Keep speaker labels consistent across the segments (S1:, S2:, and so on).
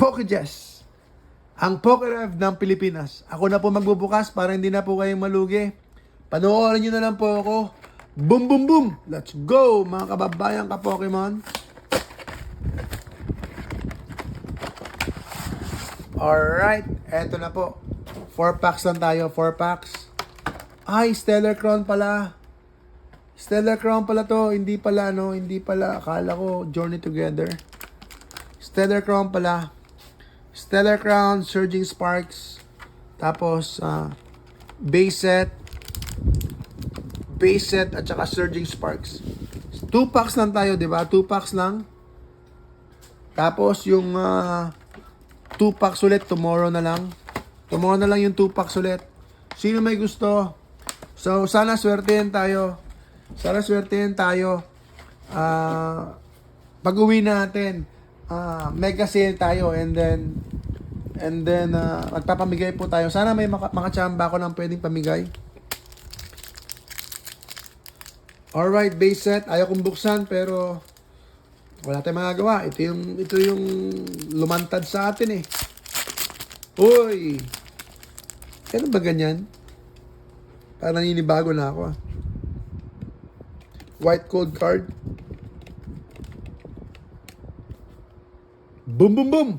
S1: Pokejess, ang Pokerev ng Pilipinas. Ako na po magbubukas para hindi na po kayong malugi. Panoorin nyo na lang po ako. Boom, boom, boom! Let's go, mga kababayan ka-Pokemon. Alright, eto na po. 4 packs lang tayo, 4 packs. Ay, Stellar Crown pala. Stellar Crown pala to, hindi pala, akala ko Journey Together. Stellar Crown pala. Stellar Crown, Surging Sparks. Tapos, base set, at saka Surging Sparks. 2 packs lang tayo, di ba? 2 packs lang. Tapos, yung 2 packs ulit, tomorrow na lang. Tomorrow na lang yung 2 packs ulit. Sino may gusto? So, sana swertehin tayo. Pag-uwi natin, mega sale tayo, and then magpapamigay po tayo. Sana may makachamba ako ng pwedeng pamigay. Alright, base set. Ayaw kong buksan, pero wala tayong magagawa. Ito yung lumantad sa atin eh. Uy! Ano ba ganyan? Parang naninibago na ako. White code card. Boom, boom, boom!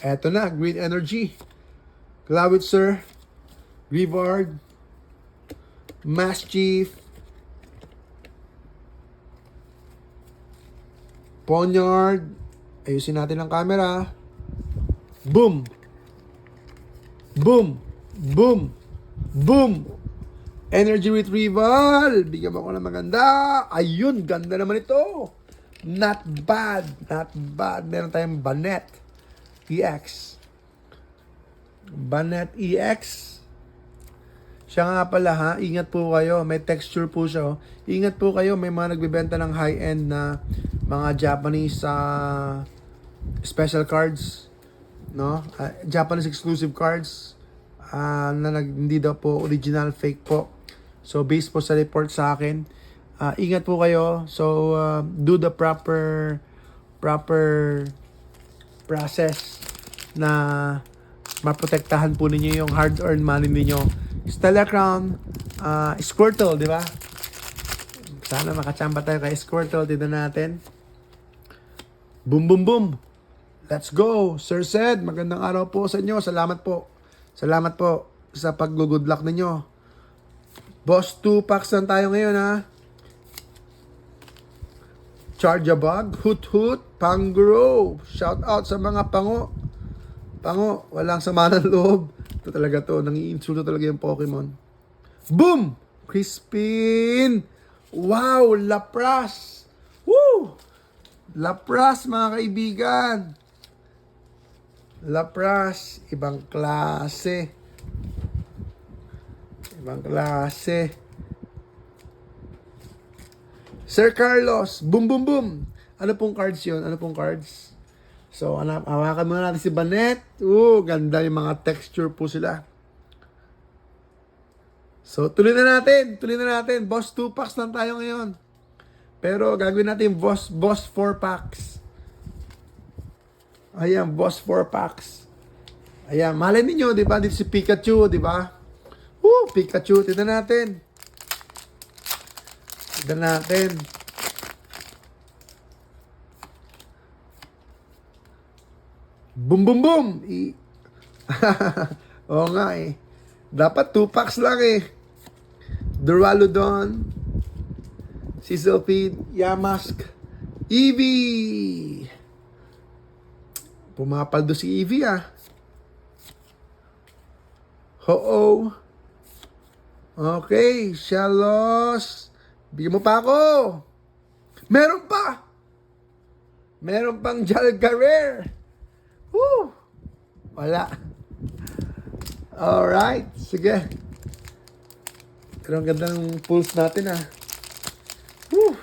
S1: Eto na, Green Energy. Clawitzer. Rivard. Maschief. Ponyard. Ayusin natin ang camera. Boom! Boom! Boom! Boom! Energy Retrieval! Bigyan mo ko ng maganda. Ayun, ganda naman ito. Not bad. Not bad. Meron tayong Banette EX. Banette EX. Siya nga pala ha, ingat po kayo. May texture po siya. Ingat po kayo, may mga nagbebenta ng high-end na mga Japanese special cards. No? Japanese exclusive cards. Na hindi daw po original, fake po. So, based po sa report sa akin, ingat po kayo. So, do the proper process na maprotektahan po ninyo yung hard-earned money ninyo. Stellar Crown, Squirtle, di ba? Sana makachamba tayo kay Squirtle. Tignan natin. Boom, boom, boom. Let's go. Sir Sed, magandang araw po sa inyo. Salamat po. Salamat po sa pag-good luck ninyo. Boss, 2 packs lang tayo ngayon ha. Charjabug, Hoot Hoot, Pangro. Shout out sa mga pango. Pango, walang sama ng loob. Ito talaga to, nangiinsulto talaga yung Pokemon. Boom! Crispin! Wow, Lapras! Woo! Lapras, mga kaibigan. Lapras, ibang klase. Ibang klase. Sir Carlos, boom, boom, boom. Ano pong cards yun? Ano pong cards? So, hawakan muna natin si Banette. Ganda yung mga texture po sila. So, tuloy na natin. Boss, 2 packs lang tayo ngayon. Pero, gagawin natin boss 4 packs. Ayan, boss 4 packs. Ayan, malay ninyo, di ba? Dito si Pikachu, di ba? Pikachu, tignan natin. Boom, boom, boom! Oo nga eh. Dapat 2 packs lang eh. Duraludon, Sizzlipede, Yamask, Eevee! Pumapaldo si Eevee ah. Ho-oh. Okay, Shellos. Bigyan mo pa ako. Meron pa. Meron pang Jalgarer. Woo! Wala. Alright, sige. Pero ang ganda ng pulse natin ah. Woo!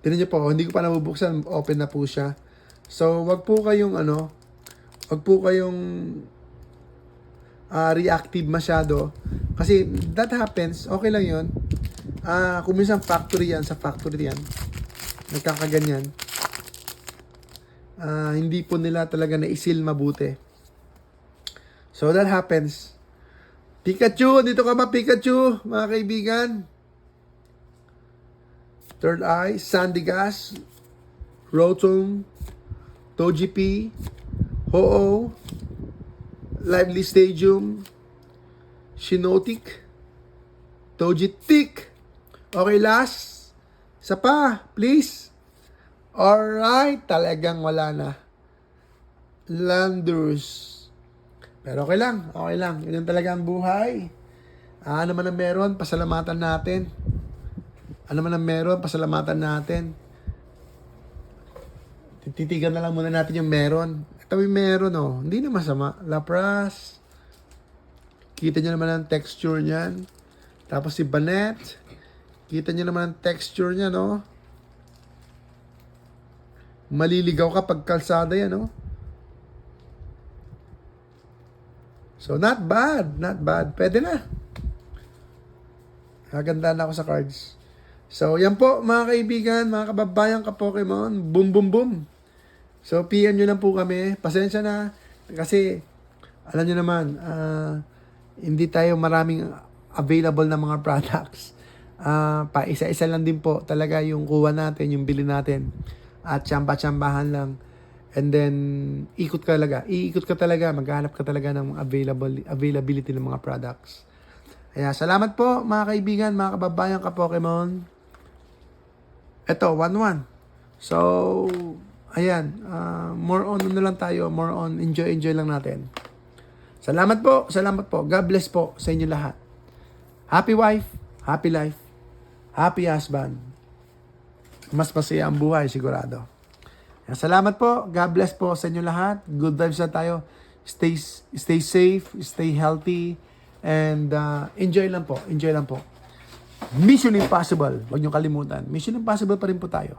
S1: Tignan niyo po, hindi ko pa nabubuksan, open na po siya. So, wag po kayong reactive masyado. Kasi that happens, okay lang yun. Kung minsan factory yan, nagkakaganyan. hindi po nila talaga naisil mabuti. So that happens. Pikachu, dito ka ba Pikachu, mga kaibigan? Third Eye, Sandigas, Rotom, Togepi, Ho-Oh, Lively Stadium, Shinotic, Togetic. Okay, last. Isa pa, please. Alright, talagang wala na. Landorus. Pero okay lang, okay lang. Yun talaga ang buhay. Ano man ang meron, pasalamatan natin. Ano man ang meron, pasalamatan natin. Titigan na lang muna natin yung meron. Ito yung meron, oh. Hindi na masama. Lapras. Kita nyo naman ang texture niyan. Tapos si Banette. Kita nyo naman ang texture niya, no? Maliligaw ka pag kalsada yan, no? So, not bad. Not bad. Pwede na. Haganda na ako sa cards. So, yan po, mga kaibigan, mga kababayan ka-Pokemon. Boom, boom, boom. So, PM nyo lang po kami. Pasensya na. Kasi, alam nyo naman, hindi tayo maraming available na mga products. Pa isa-isa lang din po talaga yung kuha natin, yung bili natin. At tsamba-tsambahan lang. And then, iikot ka talaga, maghanap ka talaga ng availability ng mga products. Kaya, salamat po mga kaibigan, mga kababayan ka-Pokemon. Ito, 1-1. So, ayan, more on na lang tayo, more on enjoy lang natin. Salamat po. God bless po sa inyo lahat. Happy wife, happy life, happy husband. Mas masaya ang buhay, sigurado. Salamat po. God bless po sa inyo lahat. Good vibes na tayo. Stay safe, stay healthy, and enjoy lang po. Mission Impossible. Huwag niyo kalimutan. Mission Impossible pa rin po tayo.